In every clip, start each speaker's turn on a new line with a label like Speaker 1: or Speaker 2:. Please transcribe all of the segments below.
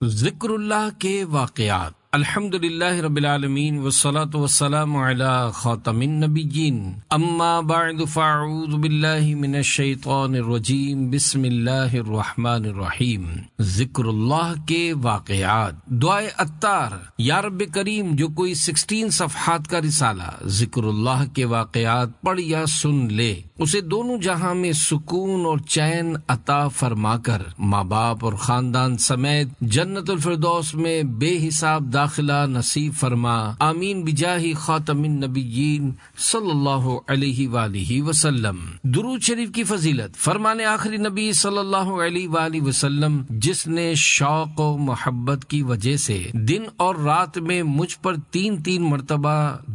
Speaker 1: ذکر اللہ کے واقعات۔ الحمدللہ رب العالمین والصلاة والسلام علی خاتم النبیین، اما بعد فاعوذ باللہ من الشیطان الرجیم، بسم اللہ الرحمن الرحیم۔ ذکر اللہ کے واقعات۔ دعائے عطار، یا رب کریم جو کوئی 16 صفحات کا رسالہ ذکر اللہ کے واقعات پڑھ یا سن لے، اسے دونوں جہاں میں سکون اور چین عطا فرما کر ماں باپ اور خاندان سمیت جنت الفردوس میں بے حساب داخلہ نصیب فرما، آمین بجاہ خاتم النبیین صلی اللہ علیہ وآلہ وسلم۔ درود شریف کی فضیلت۔ فرمان آخری نبی صلی اللہ علیہ وآلہ وسلم، جس نے شوق و محبت کی وجہ سے دن اور رات میں مجھ پر 3 مرتبہ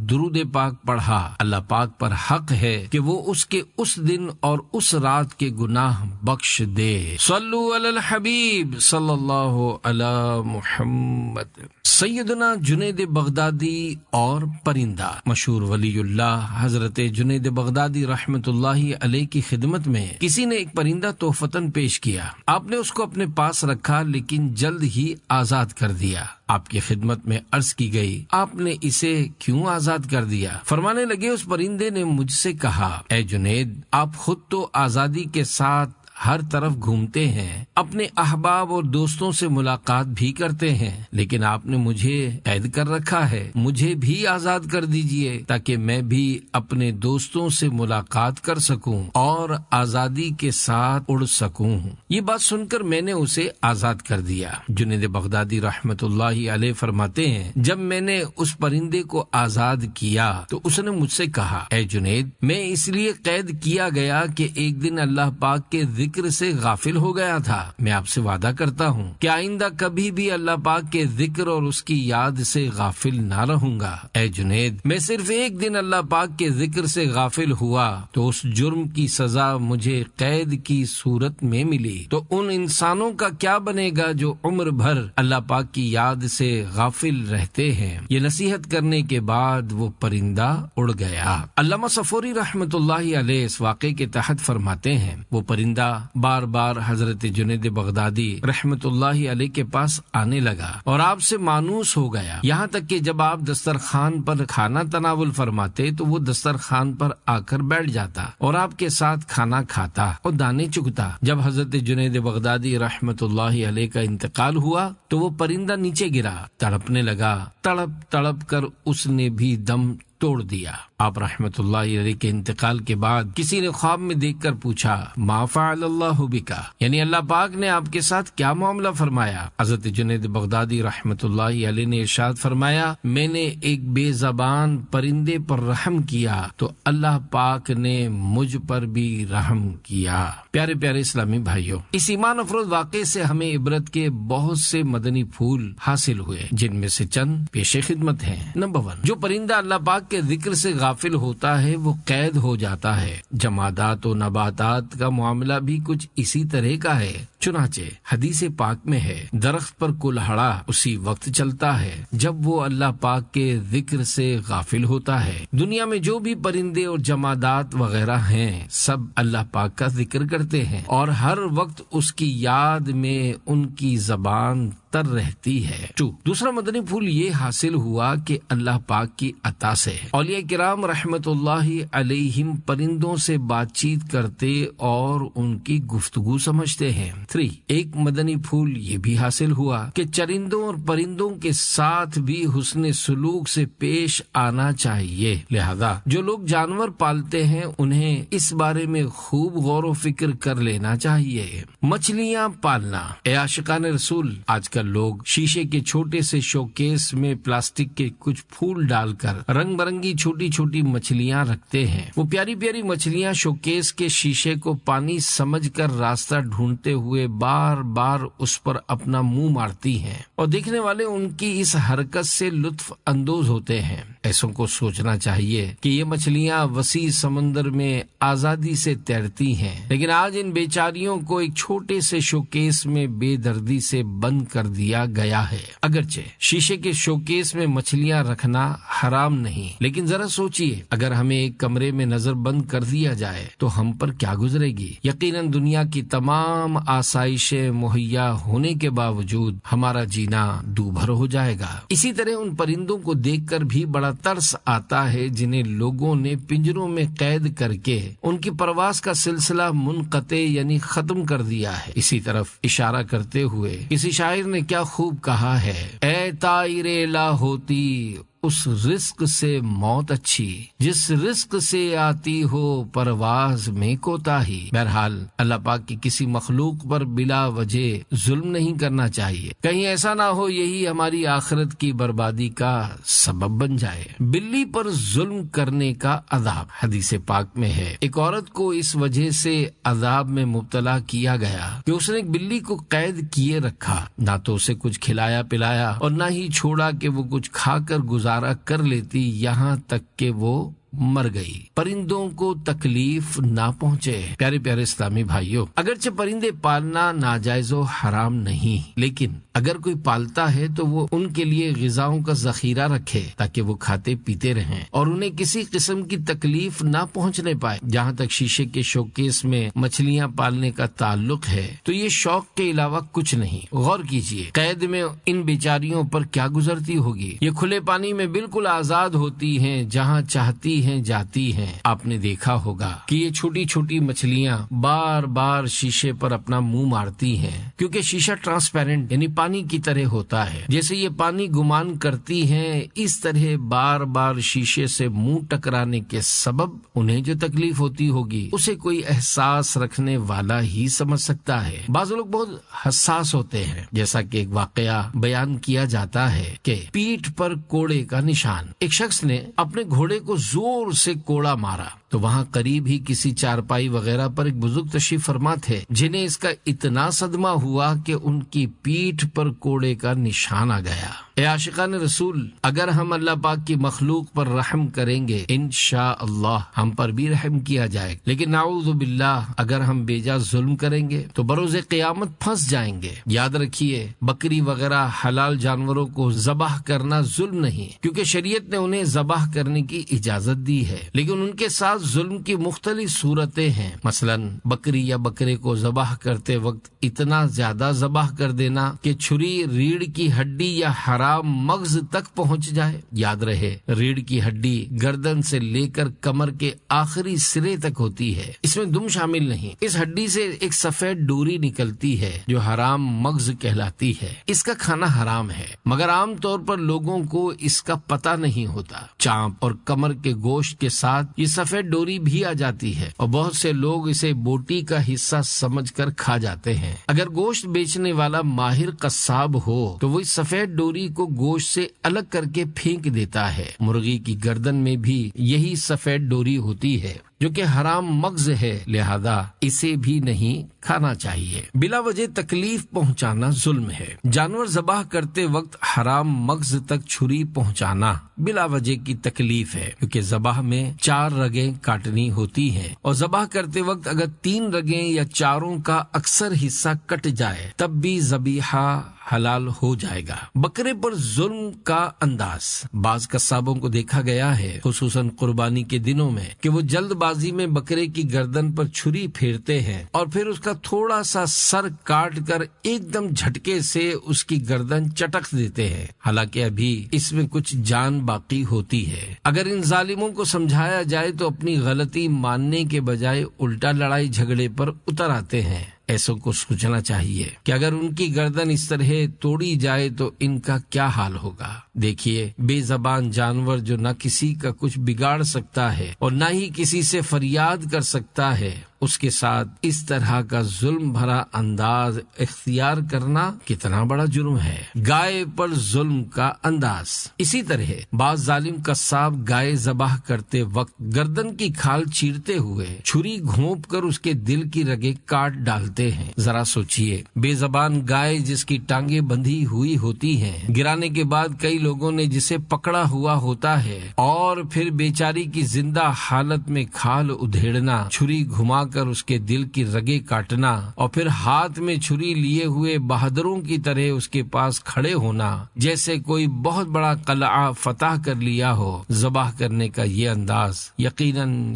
Speaker 1: درود پاک پڑھا، اللہ پاک پر حق ہے کہ وہ اس کے اس دن اور اس رات کے گناہ بخش دے۔ صلو علی الحبیب صلی اللہ علی محمد۔ سیدنا جنید بغدادی اور پرندہ۔ مشہور ولی اللہ حضرت جنید بغدادی رحمت اللہ علیہ کی خدمت میں کسی نے ایک پرندہ تحفتاً پیش کیا۔ آپ نے اس کو اپنے پاس رکھا لیکن جلد ہی آزاد کر دیا۔ آپ کی خدمت میں عرض کی گئی، آپ نے اسے کیوں آزاد کر دیا؟ فرمانے لگے، اس پرندے نے مجھ سے کہا، اے جنید، آپ خود تو آزادی کے ساتھ ہر طرف گھومتے ہیں، اپنے احباب اور دوستوں سے ملاقات بھی کرتے ہیں، لیکن آپ نے مجھے قید کر رکھا ہے، مجھے بھی آزاد کر دیجئے تاکہ میں بھی اپنے دوستوں سے ملاقات کر سکوں اور آزادی کے ساتھ اڑ سکوں۔ یہ بات سن کر میں نے اسے آزاد کر دیا۔ جنید بغدادی رحمت اللہ علیہ فرماتے ہیں، جب میں نے اس پرندے کو آزاد کیا تو اس نے مجھ سے کہا، اے جنید، میں اس لیے قید کیا گیا کہ ایک دن اللہ پاک کے ذکر سے غافل ہو گیا تھا۔ میں آپ سے وعدہ کرتا ہوں کہ آئندہ کبھی بھی اللہ پاک کے ذکر اور اس کی یاد سے غافل نہ رہوں گا۔ اے جنید، میں صرف ایک دن اللہ پاک کے ذکر سے غافل ہوا تو اس جرم کی سزا مجھے قید کی صورت میں ملی، تو ان انسانوں کا کیا بنے گا جو عمر بھر اللہ پاک کی یاد سے غافل رہتے ہیں۔ یہ نصیحت کرنے کے بعد وہ پرندہ اڑ گیا۔ علامہ صفوری رحمت اللہ علیہ اس واقعے کے تحت فرماتے ہیں، وہ پرندہ بار بار حضرت جنید بغدادی رحمت اللہ علیہ کے پاس آنے لگا اور آپ سے مانوس ہو گیا، یہاں تک کہ جب آپ دسترخوان پر کھانا تناول فرماتے تو وہ دسترخوان پر آ کر بیٹھ جاتا اور آپ کے ساتھ کھانا کھاتا اور دانے چگتا۔ جب حضرت جنید بغدادی رحمت اللہ علیہ کا انتقال ہوا تو وہ پرندہ نیچے گرا، تڑپنے لگا، تڑپ تڑپ کر اس نے بھی دم توڑ دیا۔ آپ رحمت اللہ علیہ کے انتقال کے بعد کسی نے خواب میں دیکھ کر پوچھا، ما فعل اللہ بکا، یعنی اللہ پاک نے آپ کے ساتھ کیا معاملہ فرمایا؟ حضرت جنید بغدادی رحمت اللہ علیہ نے ارشاد فرمایا، میں نے ایک بے زبان پرندے پر رحم کیا تو اللہ پاک نے مجھ پر بھی رحم کیا۔ پیارے پیارے اسلامی بھائیوں، اس ایمان افروز واقعے سے ہمیں عبرت کے بہت سے مدنی پھول حاصل ہوئے، جن میں سے چند پیش خدمت ہیں۔ نمبر 1، جو پرندہ اللہ پاک کے ذکر سے غافل ہوتا ہے وہ قید ہو جاتا ہے۔ جمادات و نباتات کا معاملہ بھی کچھ اسی طرح کا ہے۔ چنانچہ حدیث پاک میں ہے، درخت پر کلہڑا اسی وقت چلتا ہے جب وہ اللہ پاک کے ذکر سے غافل ہوتا ہے۔ دنیا میں جو بھی پرندے اور جمادات وغیرہ ہیں، سب اللہ پاک کا ذکر کرتے ہیں اور ہر وقت اس کی یاد میں ان کی زبان تر رہتی ہے۔ دوسرا مدنی پھول یہ حاصل ہوا کہ اللہ پاک کی عطا سے اولیاء کرام رحمت اللہ علیہم پرندوں سے بات چیت کرتے اور ان کی گفتگو سمجھتے ہیں۔ 3، ایک مدنی پھول یہ بھی حاصل ہوا کہ چرندوں اور پرندوں کے ساتھ بھی حسن سلوک سے پیش آنا چاہیے، لہذا جو لوگ جانور پالتے ہیں انہیں اس بارے میں خوب غور و فکر کر لینا چاہیے۔ مچھلیاں پالنا۔ اے عاشقان رسول، آج کل لوگ شیشے کے چھوٹے سے شوکیس میں پلاسٹک کے کچھ پھول ڈال کر رنگ برنگی چھوٹی چھوٹی مچھلیاں رکھتے ہیں۔ وہ پیاری پیاری مچھلیاں شوکیس کے شیشے کو پانی سمجھ کر راستہ ڈھونڈتے ہوئے بار بار اس پر اپنا منہ مارتی ہیں اور دیکھنے والے ان کی اس حرکت سے لطف اندوز ہوتے ہیں۔ ایسوں کو سوچنا چاہیے کہ یہ مچھلیاں وسیع سمندر میں آزادی سے تیرتی ہیں، لیکن آج ان بیچاریوں کو ایک چھوٹے سے شوکیس میں بے دردی سے بند کر دیا گیا ہے۔ اگرچہ شیشے کے شوکیس میں مچھلیاں رکھنا حرام نہیں، لیکن ذرا سوچئے اگر ہمیں ایک کمرے میں نظر بند کر دیا جائے تو ہم پر کیا گزرے گی؟ یقیناً دنیا کی تمام آسائشیں مہیا ہونے کے باوجود ہمارا جینا دوبھر ہو جائے گا۔ اسی طرح ان پرندوں کو دیکھ کر بھی بڑا ترس آتا ہے جنہیں لوگوں نے پنجروں میں قید کر کے ان کی پرواز کا سلسلہ منقطع یعنی ختم کر دیا ہے۔ اسی طرف اشارہ کرتے ہوئے کسی شاعر نے کیا خوب کہا ہے، اے طائر لاہوتی اس رزق سے موت اچھی، جس رزق سے آتی ہو پرواز میں کوتاہی۔ بہرحال اللہ پاک کی کسی مخلوق پر بلا وجہ ظلم نہیں کرنا چاہیے، کہیں ایسا نہ ہو یہی ہماری آخرت کی بربادی کا سبب بن جائے۔ بلی پر ظلم کرنے کا عذاب حدیث پاک میں ہے، ایک عورت کو اس وجہ سے عذاب میں مبتلا کیا گیا کہ اس نے ایک بلی کو قید کیے رکھا، نہ تو اسے کچھ کھلایا پلایا اور نہ ہی چھوڑا کہ وہ کچھ کھا کر گزارا کر لیتی، یہاں تک کہ وہ مر گئی۔ پرندوں کو تکلیف نہ پہنچے۔ پیارے پیارے اسلامی بھائیوں، اگرچہ پرندے پالنا ناجائز و حرام نہیں، لیکن اگر کوئی پالتا ہے تو وہ ان کے لیے غذاؤں کا ذخیرہ رکھے تاکہ وہ کھاتے پیتے رہیں اور انہیں کسی قسم کی تکلیف نہ پہنچنے پائے۔ جہاں تک شیشے کے شوکیس میں مچھلیاں پالنے کا تعلق ہے تو یہ شوق کے علاوہ کچھ نہیں۔ غور کیجئے قید میں ان بیچاریوں پر کیا گزرتی ہوگی۔ یہ کھلے پانی میں بالکل آزاد ہوتی ہیں، جہاں چاہتی ہیں جاتی ہیں۔ آپ نے دیکھا ہوگا کہ یہ چھوٹی چھوٹی مچھلیاں بار بار شیشے پر اپنا منہ مارتی ہیں، کیونکہ شیشہ ٹرانسپیرنٹ یعنی پانی کی طرح ہوتا ہے۔ جیسے یہ پانی گمان کرتی ہیں، اس طرح بار بار شیشے سے منہ ٹکرانے کے سبب انہیں جو تکلیف ہوتی ہوگی اسے کوئی احساس رکھنے والا ہی سمجھ سکتا ہے۔ بعض لوگ بہت حساس ہوتے ہیں، جیسا کہ ایک واقعہ بیان کیا جاتا ہے کہ پیٹھ پر کوڑے کا نشان۔ ایک شخص نے اپنے گھوڑے کو زور سے کوڑا مارا تو وہاں قریب ہی کسی چارپائی وغیرہ پر ایک بزرگ تشریف فرما تھے، جنہیں اس کا اتنا صدمہ ہوا کہ ان کی پیٹھ پر کوڑے کا نشان آ گیا۔ اے عاشقان رسول، اگر ہم اللہ پاک کی مخلوق پر رحم کریں گے انشاءاللہ ہم پر بھی رحم کیا جائے گا، لیکن نعوذ باللہ اگر ہم بیجا ظلم کریں گے تو بروز قیامت پھنس جائیں گے۔ یاد رکھیے بکری وغیرہ حلال جانوروں کو ذبح کرنا ظلم نہیں، کیونکہ شریعت نے انہیں ذبح کرنے کی اجازت دی ہے، لیکن ان کے ساتھ ظلم کی مختلف صورتیں ہیں۔ مثلا بکری یا بکرے کو ذبح کرتے وقت اتنا زیادہ ذبح کر دینا کہ چھری ریڑھ کی ہڈی یا حرام مغز تک پہنچ جائے۔ یاد رہے ریڑھ کی ہڈی گردن سے لے کر کمر کے آخری سرے تک ہوتی ہے، اس میں دم شامل نہیں۔ اس ہڈی سے ایک سفید ڈوری نکلتی ہے جو حرام مغز کہلاتی ہے، اس کا کھانا حرام ہے، مگر عام طور پر لوگوں کو اس کا پتہ نہیں ہوتا۔ چانپ اور کمر کے گوشت کے ساتھ یہ سفید ڈوری بھی آ جاتی ہے اور بہت سے لوگ اسے بوٹی کا حصہ سمجھ کر کھا جاتے ہیں۔ اگر گوشت بیچنے والا ماہر قصاب ہو تو وہ اس سفید ڈوری کو گوشت سے الگ کر کے پھینک دیتا ہے۔ مرغی کی گردن میں بھی یہی سفید ڈوری ہوتی ہے جو کہ حرام مغز ہے، لہذا اسے بھی نہیں کھانا چاہیے۔ بلا وجہ تکلیف پہنچانا ظلم ہے۔ جانور ذبح کرتے وقت حرام مغز تک چھری پہنچانا بلا وجہ کی تکلیف ہے، کیونکہ ذبح میں 4 رگیں کاٹنی ہوتی ہیں اور ذبح کرتے وقت اگر 3 رگیں یا چاروں کا اکثر حصہ کٹ جائے تب بھی ذبیحہ حلال ہو جائے گا۔ بکرے پر ظلم کا انداز، بعض قصابوں کو دیکھا گیا ہے خصوصاً قربانی کے دنوں میں کہ وہ جلد بازی میں بکرے کی گردن پر چھری پھیرتے ہیں اور پھر اس کا تھوڑا سا سر کاٹ کر ایک دم جھٹکے سے اس کی گردن چٹک دیتے ہیں، حالانکہ ابھی اس میں کچھ جان باقی ہوتی ہے۔ اگر ان ظالموں کو سمجھایا جائے تو اپنی غلطی ماننے کے بجائے الٹا لڑائی جھگڑے پر اتر آتے ہیں۔ ایسوں کو سوچنا چاہیے کہ اگر ان کی گردن اس طرح توڑی جائے تو ان کا کیا حال ہوگا۔ دیکھیے بے زبان جانور جو نہ کسی کا کچھ بگاڑ سکتا ہے اور نہ ہی کسی سے فریاد کر سکتا ہے، اس کے ساتھ اس طرح کا ظلم بھرا انداز اختیار کرنا کتنا بڑا جرم ہے۔ گائے پر ظلم کا انداز۔ اسی طرح بعض ظالم قصاب گائے ذبح کرتے وقت گردن کی کھال چیرتے ہوئے چھری گھونپ کر اس کے دل کی رگیں کاٹ ڈالتے ہیں۔ ذرا سوچئے، بے زبان گائے جس کی ٹانگیں بندھی ہوئی ہوتی ہیں، گرانے کے بعد کئی لوگوں نے جسے پکڑا ہوا ہوتا ہے اور پھر بیچاری کی زندہ حالت میں کھال ادھیڑنا، چھری گھما کر اس کے دل کی رگیں کاٹنا اور پھر ہاتھ میں چھری لیے ہوئے بہادروں کی طرح اس کے پاس کھڑے ہونا جیسے کوئی بہت بڑا قلعہ فتح کر لیا ہو۔ ذبح کرنے کا یہ انداز یقیناً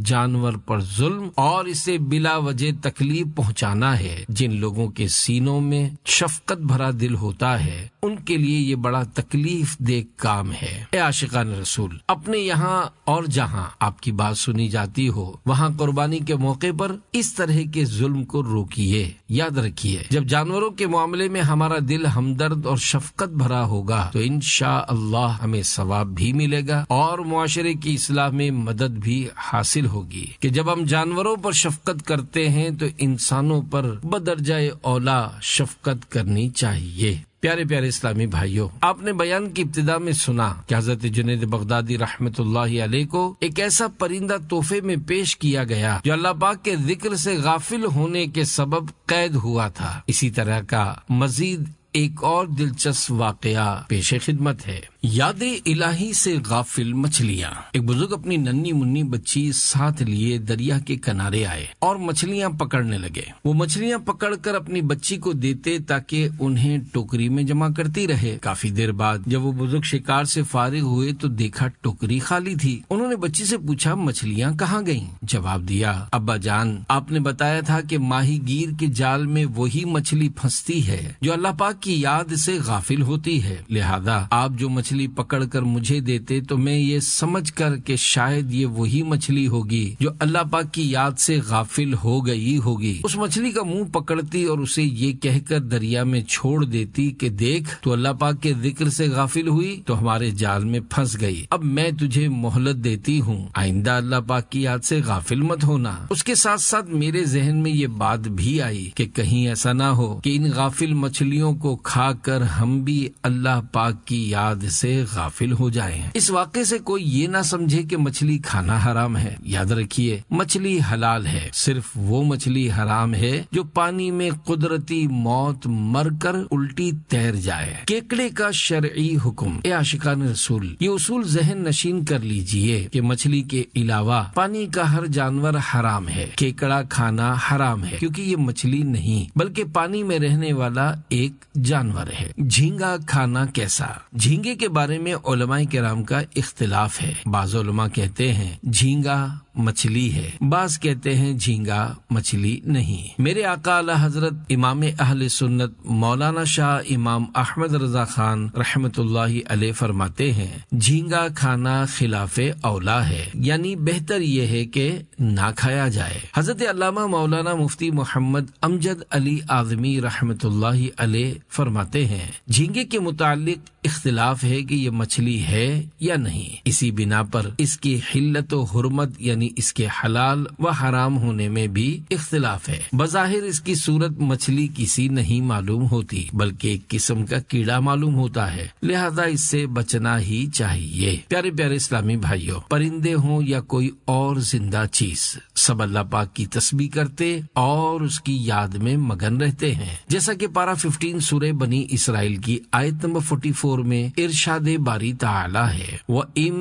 Speaker 1: جانور پر ظلم اور اسے بلا وجہ تکلیف پہنچانا ہے۔ جن لوگوں کے سینوں میں شفقت بھرا دل ہوتا ہے ان کے لیے یہ بڑا تکلیف دہ کام ہے۔ اے عاشقان رسول، اپنے یہاں اور جہاں آپ کی بات سنی جاتی ہو وہاں قربانی کے موقع پر اس طرح کے ظلم کو روکیے۔ یاد رکھیے، جب جانوروں کے معاملے میں ہمارا دل ہمدرد اور شفقت بھرا ہوگا تو انشاءاللہ ہمیں ثواب بھی ملے گا اور معاشرے کی اصلاح میں مدد بھی حاصل ہوگی۔ کہ جب ہم جانوروں پر شفقت کرتے ہیں تو انسانوں پر بدرجہ اولا شفقت کرنی چاہیے۔ پیارے پیارے اسلامی بھائیوں، آپ نے بیان کی ابتدا میں سنا کہ حضرت جنید بغدادی رحمت اللہ علیہ کو ایک ایسا پرندہ تحفے میں پیش کیا گیا جو اللہ پاک کے ذکر سے غافل ہونے کے سبب قید ہوا تھا۔ اسی طرح کا مزید ایک اور دلچسپ واقعہ پیش خدمت ہے۔ یاد الہی سے غافل مچھلیاں۔ ایک بزرگ اپنی ننھی منی بچی ساتھ لیے دریا کے کنارے آئے اور مچھلیاں پکڑنے لگے۔ وہ مچھلیاں پکڑ کر اپنی بچی کو دیتے تاکہ انہیں ٹوکری میں جمع کرتی رہے۔ کافی دیر بعد جب وہ بزرگ شکار سے فارغ ہوئے تو دیکھا ٹوکری خالی تھی۔ انہوں نے بچی سے پوچھا مچھلیاں کہاں گئیں؟ جواب دیا، ابا جان، آپ نے بتایا تھا کہ ماہی گیر کے جال میں وہی مچھلی پھنستی ہے جو اللہ پاک کی یاد سے غافل ہوتی ہے، لہذا آپ جو مچھلی پکڑ کر مجھے دیتے تو میں یہ سمجھ کر کہ شاید یہ وہی مچھلی ہوگی جو اللہ پاک کی یاد سے غافل ہو گئی ہوگی، اس مچھلی کا منہ پکڑتی اور اسے یہ کہہ کر دریا میں چھوڑ دیتی کہ دیکھ تو اللہ پاک کے ذکر سے غافل ہوئی تو ہمارے جال میں پھنس گئی۔ اب میں تجھے مہلت دیتی ہوں، آئندہ اللہ پاک کی یاد سے غافل مت ہونا۔ اس کے ساتھ ساتھ میرے ذہن میں یہ بات بھی آئی کہ کہیں ایسا نہ ہو کہ ان غافل مچھلیوں کو کھا کر ہم بھی اللہ پاک کی یاد سے غافل ہو جائیں۔ اس واقعے سے کوئی یہ نہ سمجھے کہ مچھلی کھانا حرام ہے۔ یاد رکھیے، مچھلی حلال ہے، صرف وہ مچھلی حرام ہے جو پانی میں قدرتی موت مر کر الٹی تیر جائے۔ کیکڑے کا شرعی حکم۔ اے عاشقان رسول، یہ اصول ذہن نشین کر لیجئے کہ مچھلی کے علاوہ پانی کا ہر جانور حرام ہے۔ کیکڑا کھانا حرام ہے کیونکہ یہ مچھلی نہیں بلکہ پانی میں رہنے والا ایک جانور ہے۔ جھینگا کھانا کیسا؟ جھینگے کے بارے میں علماء کرام کا اختلاف ہے۔ بعض علماء کہتے ہیں جھینگا مچھلی ہے، بعض کہتے ہیں جھینگا مچھلی نہیں۔ میرے آقا اعلی حضرت امام اہل سنت مولانا شاہ امام احمد رضا خان رحمت اللہ علیہ فرماتے ہیں جھینگا کھانا خلاف اولا ہے، یعنی بہتر یہ ہے کہ نہ کھایا جائے۔ حضرت علامہ مولانا مفتی محمد امجد علی اعظمی رحمت اللہ علیہ فرماتے ہیں جھینگے کے متعلق اختلاف ہے کہ یہ مچھلی ہے یا نہیں، اسی بنا پر اس کی حلت و حرمت یعنی اس کے حلال و حرام ہونے میں بھی اختلاف ہے۔ بظاہر اس کی صورت مچھلی کسی نہیں معلوم ہوتی بلکہ ایک قسم کا کیڑا معلوم ہوتا ہے، لہذا اس سے بچنا ہی چاہیے۔ پیارے پیارے اسلامی بھائیوں، پرندے ہوں یا کوئی اور زندہ چیز، سب اللہ پاک کی تسبیح کرتے اور اس کی یاد میں مگن رہتے ہیں، جیسا کہ پارہ 15 سورہ بنی اسرائیل کی آیت نمبر 44 میں ارشاد باری تعالی ہے وَإِن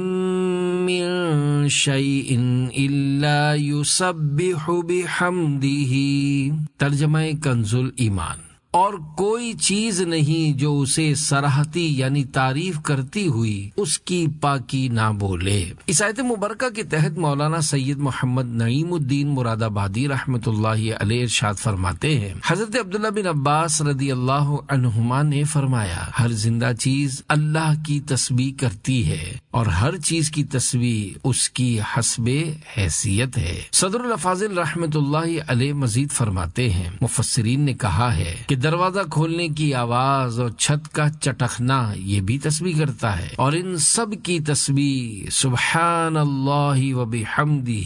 Speaker 1: مِّن شَيْءٍ إِلَّا يُسَبِّحُ بِحَمْدِهِ۔ ترجمہ کنز ایمان۔ اور کوئی چیز نہیں جو اسے سراہتی یعنی تعریف کرتی ہوئی اس کی پاکی نہ بولے۔ اس آیت مبارکہ کے تحت مولانا سید محمد نعیم الدین مراد آبادی رحمت اللہ علیہ ارشاد فرماتے ہیں حضرت عبداللہ بن عباس رضی اللہ عنہما نے فرمایا ہر زندہ چیز اللہ کی تسبیح کرتی ہے اور ہر چیز کی تسبیح اس کی حسب حیثیت ہے۔ صدر الافاضل رحمت اللہ علیہ مزید فرماتے ہیں مفسرین نے کہا ہے کہ دروازہ کھولنے کی آواز اور چھت کا چٹکنا یہ بھی تسبیح کرتا ہے، اور ان سب کی تسبیح سبحان اللہ و بحمدہ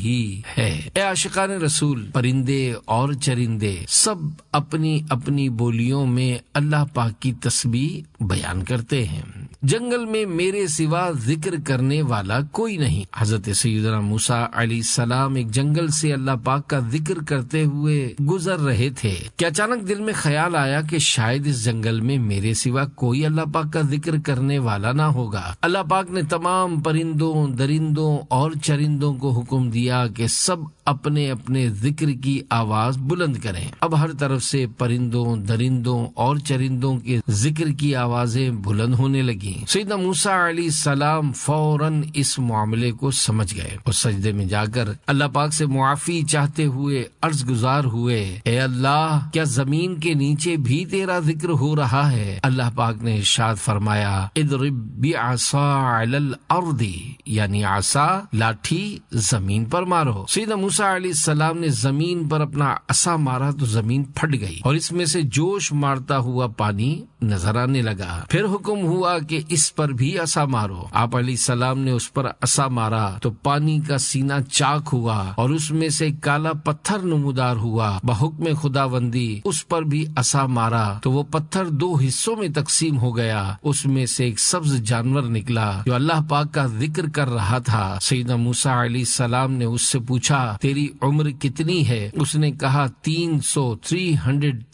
Speaker 1: ہے۔ اے عاشقان رسول، پرندے اور چرندے سب اپنی اپنی بولیوں میں اللہ پاک کی تسبیح بیان کرتے ہیں۔ جنگل میں میرے سوا ذکر کرنے والا کوئی نہیں۔ حضرت سیدنا موسیٰ علیہ السلام ایک جنگل سے اللہ پاک کا ذکر کرتے ہوئے گزر رہے تھے کہ اچانک دل میں خیال آیا کہ شاید اس جنگل میں میرے سوا کوئی اللہ پاک کا ذکر کرنے والا نہ ہوگا۔ اللہ پاک نے تمام پرندوں، درندوں اور چرندوں کو حکم دیا کہ سب اپنے اپنے ذکر کی آواز بلند کریں۔ اب ہر طرف سے پرندوں، درندوں اور چرندوں کے ذکر کی آوازیں بلند ہونے لگیں۔ سیدنا موسیٰ علیہ السلام فوراً اس معاملے کو سمجھ گئے اور سجدے میں جا کر اللہ پاک سے معافی چاہتے ہوئے عرض گزار ہوئے، اے اللہ، کیا زمین کے نیچے بھی تیرا ذکر ہو رہا ہے؟ اللہ پاک نے ارشاد فرمایا، اضرب بعصا علی الارض، یعنی عصا، لاٹھی زمین پر مارو۔ سیدنا موسیٰ علیہ السلام نے زمین پر اپنا عصا مارا تو زمین پھٹ گئی اور اس میں سے جوش مارتا ہوا پانی نظر آنے لگا۔ پھر حکم ہوا کہ اس پر بھی عصا مارو۔ آپ علیہ السلام نے اس پر عصا مارا تو پانی کا سینہ چاک ہوا اور اس میں سے کالا پتھر نمودار ہوا۔ بحکم خداوندی اس پر بھی عصا مارا تو وہ پتھر دو حصوں میں تقسیم ہو گیا۔ اس میں سے ایک سبز جانور نکلا جو اللہ پاک کا ذکر کر رہا تھا۔ سیدنا موسیٰ علیہ السلام نے اس سے پوچھا، تیری عمر کتنی ہے؟ اس نے کہا 300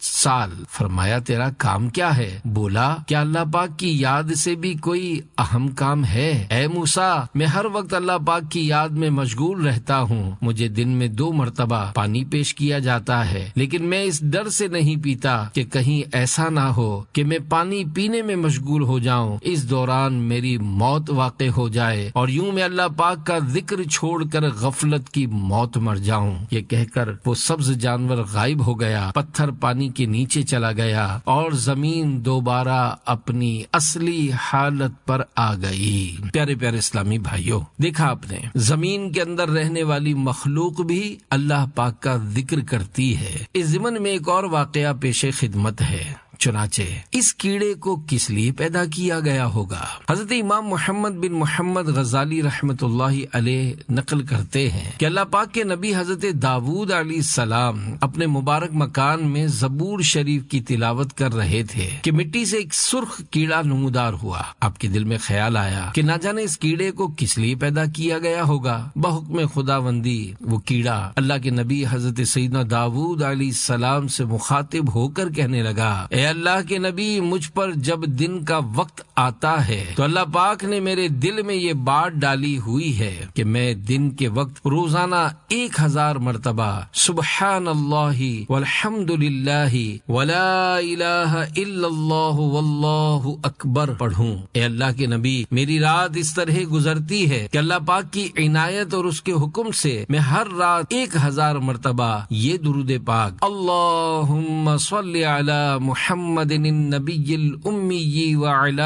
Speaker 1: سال۔ فرمایا، تیرا کام کیا ہے؟ بولا، کیا اللہ پاک کی یاد سے بھی کوئی اہم کام ہے؟ اے موسیٰ، میں ہر وقت اللہ پاک کی یاد میں مشغول رہتا ہوں۔ مجھے دن میں 2 مرتبہ پانی پیش کیا جاتا ہے، لیکن میں اس ڈر سے نہیں پیتا کہ کہیں ایسا نہ ہو کہ میں پانی پینے میں مشغول ہو جاؤں، اس دوران میری موت واقع ہو جائے اور یوں میں اللہ پاک کا ذکر چھوڑ کر غفلت کی موت مر جاؤں۔ یہ کہہ کر وہ سبز جانور غائب ہو گیا، پتھر پانی کے نیچے چلا گیا اور زمین دوبارہ اپنی اصلی حالت پر آ گئی۔ پیارے پیارے اسلامی بھائیوں، دیکھا آپ نے، زمین کے اندر رہنے والی مخلوق بھی اللہ پاک کا ذکر کرتی ہے۔ اس ضمن میں ایک اور واقعہ پیش خدمت ہے۔ چنانچہ اس کیڑے کو کس لیے پیدا کیا گیا ہوگا؟ حضرت امام محمد بن محمد غزالی رحمت اللہ علیہ نقل کرتے ہیں کہ اللہ پاک کے نبی حضرت داؤد علیہ السلام اپنے مبارک مکان میں زبور شریف کی تلاوت کر رہے تھے کہ مٹی سے ایک سرخ کیڑا نمودار ہوا۔ آپ کے دل میں خیال آیا کہ نہ جانے اس کیڑے کو کس لیے پیدا کیا گیا ہوگا۔ بحکم خداوندی وہ کیڑا اللہ کے نبی حضرت سیدنا داؤد علیہ السلام سے مخاطب ہو کر کہنے لگا، اے اللہ کے نبی، مجھ پر جب دن کا وقت آتا ہے تو اللہ پاک نے میرے دل میں یہ بات ڈالی ہوئی ہے کہ میں دن کے وقت روزانہ 1000 مرتبہ سبحان اللہ والحمد للہ ولا الہ الا اللہ واللہ اکبر پڑھوں۔ اے اللہ کے نبی، میری رات اس طرح گزرتی ہے کہ اللہ پاک کی عنایت اور اس کے حکم سے میں ہر رات 1000 مرتبہ یہ درود پاک اللہم صلی علی محمد النبی الامی وعلی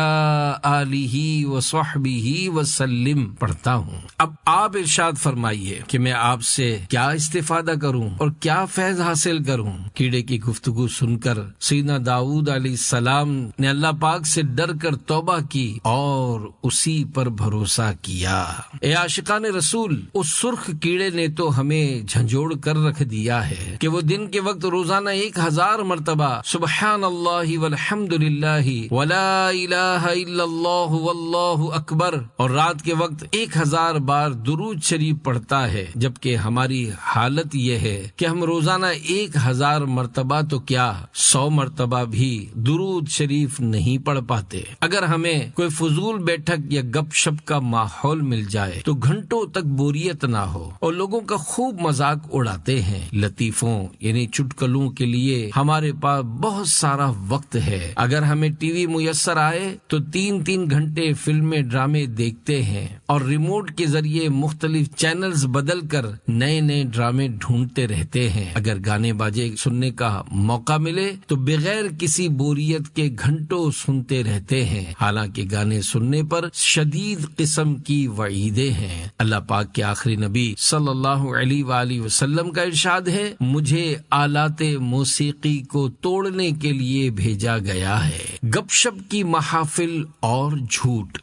Speaker 1: آلہ وصحبہ وسلم پڑھتا ہوں۔ اب آپ ارشاد فرمائیے کہ میں آپ سے کیا استفادہ کروں اور کیا فیض حاصل کروں؟ کیڑے کی گفتگو سن کر سیدنا داؤد علیہ السلام نے اللہ پاک سے ڈر کر توبہ کی اور اسی پر بھروسہ کیا۔ اے عاشقان رسول، اس سرخ کیڑے نے تو ہمیں جھنجھوڑ کر رکھ دیا ہے کہ وہ دن کے وقت روزانہ 1000 مرتبہ سبحان اللہ والحمد للہ ولا الہ الا اللہ واللہ اکبر اور رات کے وقت 1000 بار درود شریف پڑھتا ہے، جبکہ ہماری حالت یہ ہے کہ ہم روزانہ 1000 مرتبہ تو کیا 100 مرتبہ بھی درود شریف نہیں پڑھ پاتے۔ اگر ہمیں کوئی فضول بیٹھک یا گپ شپ کا ماحول مل جائے تو گھنٹوں تک بوریت نہ ہو اور لوگوں کا خوب مذاق اڑاتے ہیں۔ لطیفوں یعنی چٹکلوں کے لیے ہمارے پاس بہت سارا وقت ہے۔ اگر ہمیں ٹی وی میسر آئے تو 3 گھنٹے فلمیں ڈرامے دیکھتے ہیں اور ریموٹ کے ذریعے مختلف چینلز بدل کر نئے ڈرامے ڈھونڈتے رہتے ہیں۔ اگر گانے باجے سننے کا موقع ملے تو بغیر کسی بوریت کے گھنٹوں سنتے رہتے ہیں، حالانکہ گانے سننے پر شدید قسم کی وعیدیں ہیں۔ اللہ پاک کے آخری نبی صلی اللہ علیہ وآلہ وسلم کا ارشاد ہے، مجھے آلات موسیقی کو توڑنے کے لیے لیے بھیجا گیا ہے۔ گپ شپ کی محافل اور جھوٹ۔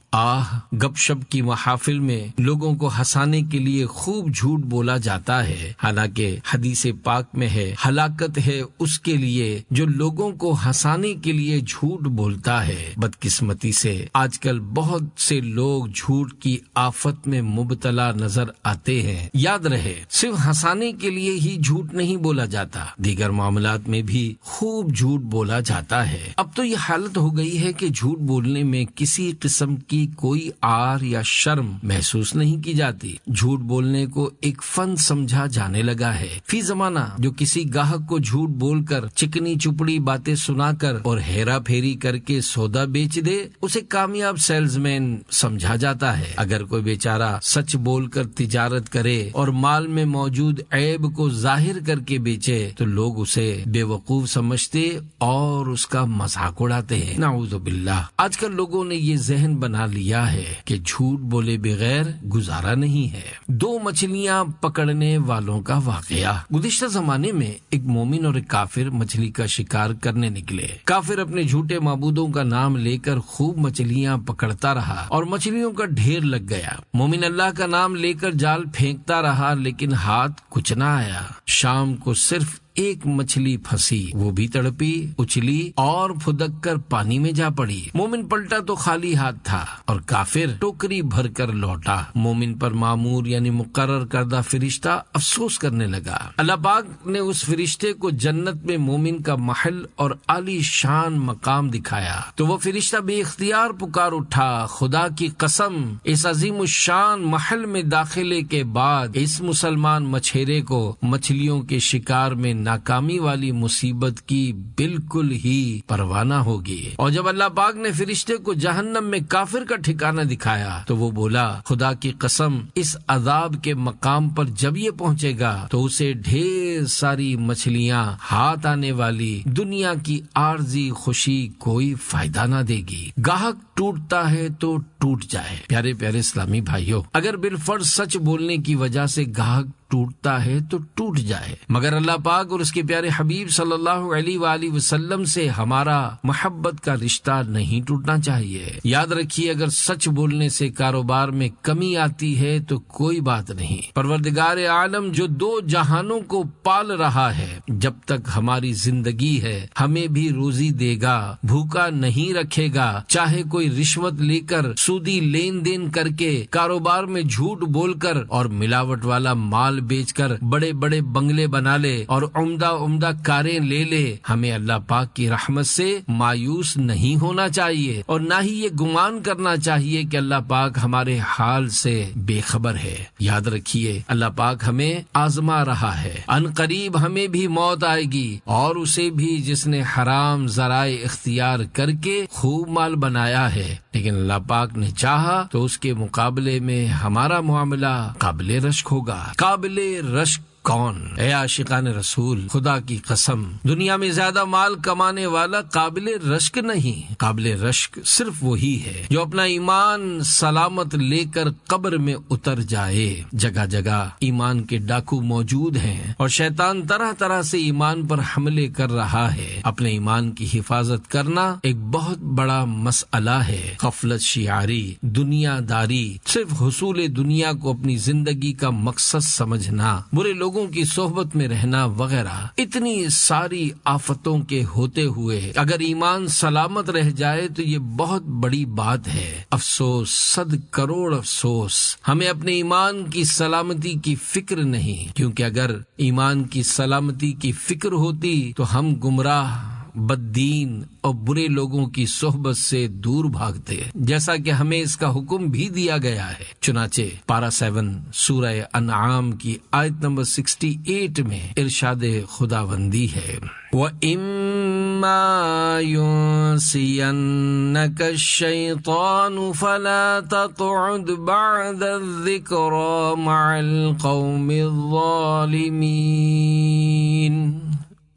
Speaker 1: گپ شپ کی محافل میں لوگوں کو ہنسانے کے لیے خوب جھوٹ بولا جاتا ہے، حالانکہ حدیث پاک میں ہے ہلاکت ہے اس کے لیے جو لوگوں کو ہنسانے کے لیے جھوٹ بولتا ہے۔ بدقسمتی سے آج کل بہت سے لوگ جھوٹ کی آفت میں مبتلا نظر آتے ہیں۔ یاد رہے، صرف ہنسانے کے لیے ہی جھوٹ نہیں بولا جاتا، دیگر معاملات میں بھی خوب جھوٹ بولا جاتا ہے۔ اب تو یہ حالت ہو گئی ہے کہ جھوٹ بولنے میں کسی قسم کی کوئی عار یا شرم محسوس نہیں کی جاتی۔ جھوٹ بولنے کو ایک فن سمجھا جانے لگا ہے۔ فی زمانہ جو کسی گاہک کو جھوٹ بول کر، چکنی چپڑی باتیں سنا کر اور ہیرا پھیری کر کے سودا بیچ دے، اسے کامیاب سیلز مین سمجھا جاتا ہے۔ اگر کوئی بیچارہ سچ بول کر تجارت کرے اور مال میں موجود عیب کو ظاہر کر کے بیچے تو لوگ اسے بے وقوف سمجھتے اور اس کا مذاق اڑاتے ہیں۔ نعوذ باللہ۔ آج کل لوگوں نے یہ ذہن بنا لیا ہے کہ جھوٹ بولے بغیر گزارا نہیں ہے۔ 2 مچھلیاں پکڑنے والوں کا واقعہ۔ گزشتہ زمانے میں ایک مومن اور ایک کافر مچھلی کا شکار کرنے نکلے۔ کافر اپنے جھوٹے معبودوں کا نام لے کر خوب مچھلیاں پکڑتا رہا اور مچھلیوں کا ڈھیر لگ گیا۔ مومن اللہ کا نام لے کر جال پھینکتا رہا لیکن ہاتھ کچھ نہ آیا۔ شام کو صرف ایک مچھلی پھنسی، وہ بھی تڑپی، اچھلی اور پھدک کر پانی میں جا پڑی۔ مومن پلٹا تو خالی ہاتھ تھا اور کافر ٹوکری بھر کر لوٹا۔ مومن پر مامور یعنی مقرر کردہ فرشتہ افسوس کرنے لگا۔ اللہ پاک نے اس فرشتے کو جنت میں مومن کا محل اور عالی شان مقام دکھایا تو وہ فرشتہ بے اختیار پکار اٹھا، خدا کی قسم، اس عظیم الشان محل میں داخلے کے بعد اس مسلمان مچھیرے کو مچھلیوں کے شکار میں ناکامی والی مصیبت کی بالکل ہی پرواہ نہ ہوگی۔ اور جب اللہ پاک نے فرشتے کو جہنم میں کافر کا ٹھکانہ دکھایا تو وہ بولا، خدا کی قسم، اس عذاب کے مقام پر جب یہ پہنچے گا تو اسے ڈھیر ساری مچھلیاں ہاتھ آنے والی دنیا کی عارضی خوشی کوئی فائدہ نہ دے گی۔ گاہک ٹوٹتا ہے تو ٹوٹ جائے۔ پیارے پیارے اسلامی بھائیوں، اگر بالفرض سچ بولنے کی وجہ سے گاہک ٹوٹتا ہے تو ٹوٹ جائے، مگر اللہ پاک اور اس کے پیارے حبیب صلی اللہ علیہ وآلہ وسلم سے ہمارا محبت کا رشتہ نہیں ٹوٹنا چاہیے۔ یاد رکھیے، اگر سچ بولنے سے کاروبار میں کمی آتی ہے تو کوئی بات نہیں، پروردگار عالم جو 2 جہانوں کو پال رہا ہے، جب تک ہماری زندگی ہے ہمیں بھی روزی دے گا، بھوکا نہیں رکھے گا۔ چاہے کوئی رشوت لے کر، سودی لین دین کر کے، کاروبار میں جھوٹ بول کر اور ملاوٹ والا مال بیچ کر بڑے بڑے بنگلے بنا لے اور عمدہ عمدہ کاریں لے لے، ہمیں اللہ پاک کی رحمت سے مایوس نہیں ہونا چاہیے اور نہ ہی یہ گمان کرنا چاہیے کہ اللہ پاک ہمارے حال سے بے خبر ہے۔ یاد رکھیے، اللہ پاک ہمیں آزما رہا ہے، ان قریب ہمیں بھی موت آئے گی اور اسے بھی جس نے حرام ذرائع اختیار کر کے خوب مال بنایا ہے، لیکن اللہ پاک نے چاہا تو اس کے مقابلے میں ہمارا معاملہ قابل رشک ہوگا۔ قابل رشک کون؟ اے عاشقان رسول، خدا کی قسم، دنیا میں زیادہ مال کمانے والا قابل رشک نہیں۔ قابل رشک صرف وہی ہے جو اپنا ایمان سلامت لے کر قبر میں اتر جائے۔ جگہ جگہ ایمان کے ڈاکو موجود ہیں اور شیطان طرح طرح سے ایمان پر حملے کر رہا ہے۔ اپنے ایمان کی حفاظت کرنا ایک بہت بڑا مسئلہ ہے۔ غفلت، شیاری، دنیا داری، صرف حصول دنیا کو اپنی زندگی کا مقصد سمجھنا، برے لوگوں کی صحبت میں رہنا وغیرہ، اتنی ساری آفتوں کے ہوتے ہوئے اگر ایمان سلامت رہ جائے تو یہ بہت بڑی بات ہے۔ افسوس، 100 کروڑ افسوس، ہمیں اپنے ایمان کی سلامتی کی فکر نہیں، کیونکہ اگر ایمان کی سلامتی کی فکر ہوتی تو ہم گمراہ، بددین اور برے لوگوں کی صحبت سے دور بھاگتے، جیسا کہ ہمیں اس کا حکم بھی دیا گیا ہے۔ چنانچہ پارہ 7 سورہ انعام کی آیت نمبر 68 میں ارشاد خداوندی ہے، وَإِمَّا يُنْسِيَنَّكَ الشَّيْطَانُ فَلَا تَقْعُدْ بَعْدَ الذِّكْرَى مَعَ الْقَوْمِ الظَّالِمِينَ۔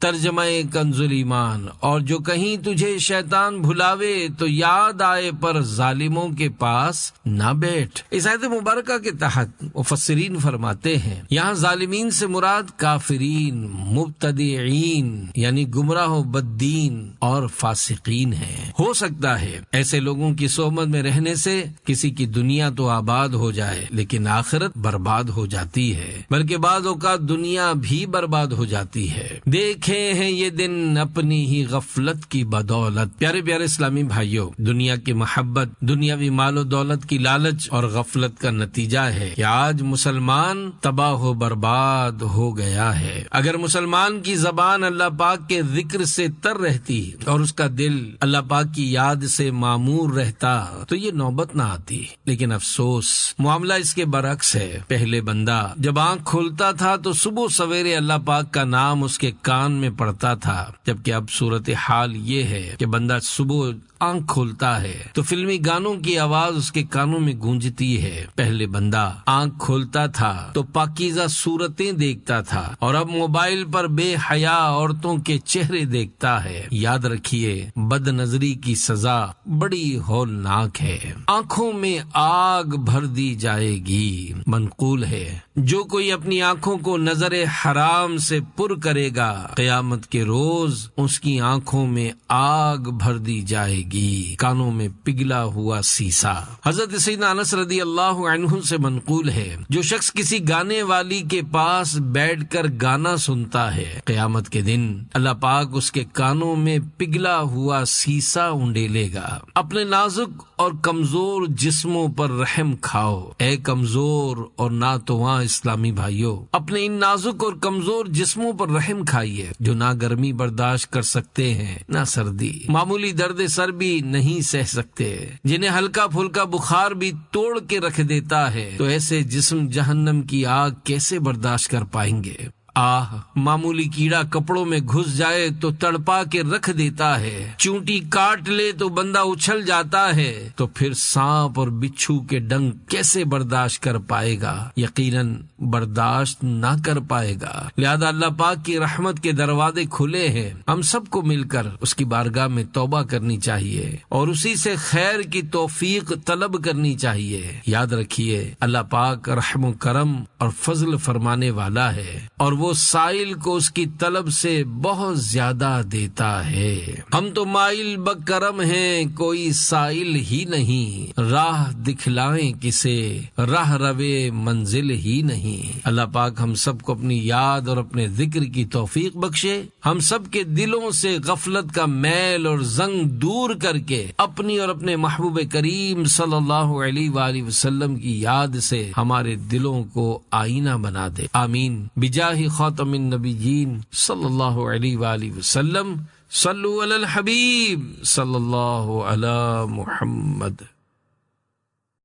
Speaker 1: ترجمہ کنز الایمان، اور جو کہیں تجھے شیطان بھلاوے تو یاد آئے پر ظالموں کے پاس نہ بیٹھ۔ اس آیت مبارکہ کے تحت مفسرین فرماتے ہیں یہاں ظالمین سے مراد کافرین، مبتدعین یعنی گمراہ و بددین اور فاسقین ہیں۔ ہو سکتا ہے ایسے لوگوں کی صحبت میں رہنے سے کسی کی دنیا تو آباد ہو جائے لیکن آخرت برباد ہو جاتی ہے، بلکہ بعض اوقات دنیا بھی برباد ہو جاتی ہے۔ دیکھے ہیں یہ دن اپنی ہی غفلت کی بدولت۔ پیارے پیارے اسلامی بھائیوں، دنیا کی محبت، دنیاوی مال و دولت کی لالچ اور غفلت کا نتیجہ ہے کہ آج مسلمان تباہ و برباد ہو گیا ہے۔ اگر مسلمان کی زبان اللہ پاک کے ذکر سے تر رہتی اور اس کا دل اللہ پاک کی یاد سے معمور رہتا تو یہ نوبت نہ آتی، لیکن افسوس معاملہ اس کے برعکس ہے۔ پہلے بندہ جب آنکھ کھولتا تھا تو صبح سویرے اللہ پاک کا نام اس کے کان میں پڑتا تھا، جبکہ اب صورتحال یہ ہے کہ بندہ صبح آنکھ کھولتا ہے تو فلمی گانوں کی آواز اس کے کانوں میں گونجتی ہے۔ پہلے بندہ آنکھ کھولتا تھا تو پاکیزہ صورتیں دیکھتا تھا، اور اب موبائل پر بے حیا عورتوں کے چہرے دیکھتا ہے۔ یاد رکھیے، بد نظری کی سزا بڑی ہولناک ہے، آنکھوں میں آگ بھر دی جائے گی۔ منقول ہے، جو کوئی اپنی آنکھوں کو نظر حرام سے پر کرے گا قیامت کے روز اس کی آنکھوں میں آگ بھر دی جائے گی، کانوں میں پگھلا ہوا سیسا۔ حضرت سیدنا انس رضی اللہ عنہ سے منقول ہے، جو شخص کسی گانے والی کے پاس بیٹھ کر گانا سنتا ہے قیامت کے دن اللہ پاک اس کے کانوں میں پگھلا ہوا سیسا انڈیلے گا۔ اپنے نازک اور کمزور جسموں پر رحم کھاؤ اے کمزور اور ناتواں اسلامی بھائیوں، اپنے ان نازک اور کمزور جسموں پر رحم کھائیے جو نہ گرمی برداشت کر سکتے ہیں نہ سردی، معمولی درد سر بھی نہیں سہ سکتے، جنہیں ہلکا پھلکا بخار بھی توڑ کے رکھ دیتا ہے، تو ایسے جسم جہنم کی آگ کیسے برداشت کر پائیں گے؟ معمولی کیڑا کپڑوں میں گھس جائے تو تڑپا کے رکھ دیتا ہے، چونٹی کاٹ لے تو بندہ اچھل جاتا ہے، تو پھر سانپ اور بچھو کے ڈنگ کیسے برداشت کر پائے گا؟ یقیناً برداشت نہ کر پائے گا۔ لہذا اللہ پاک کی رحمت کے دروازے کھلے ہیں، ہم سب کو مل کر اس کی بارگاہ میں توبہ کرنی چاہیے اور اسی سے خیر کی توفیق طلب کرنی چاہیے۔ یاد رکھیے، اللہ پاک رحم و کرم اور فضل فرمانے والا ہے، اور وہ سائل کو اس کی طلب سے بہت زیادہ دیتا ہے۔ ہم تو مائل بکرم ہیں، کوئی سائل ہی نہیں، راہ دکھلائیں کسے، راہ روے منزل ہی نہیں۔ اللہ پاک ہم سب کو اپنی یاد اور اپنے ذکر کی توفیق بخشے، ہم سب کے دلوں سے غفلت کا میل اور زنگ دور کر کے اپنی اور اپنے محبوب کریم صلی اللہ علیہ وآلہ وسلم کی یاد سے ہمارے دلوں کو آئینہ بنا دے، آمین۔ بجاہ خاتم النبیین صلی اللہ علیہ وآلہ وسلم، صلو علی الحبیب صلی اللہ علی محمد۔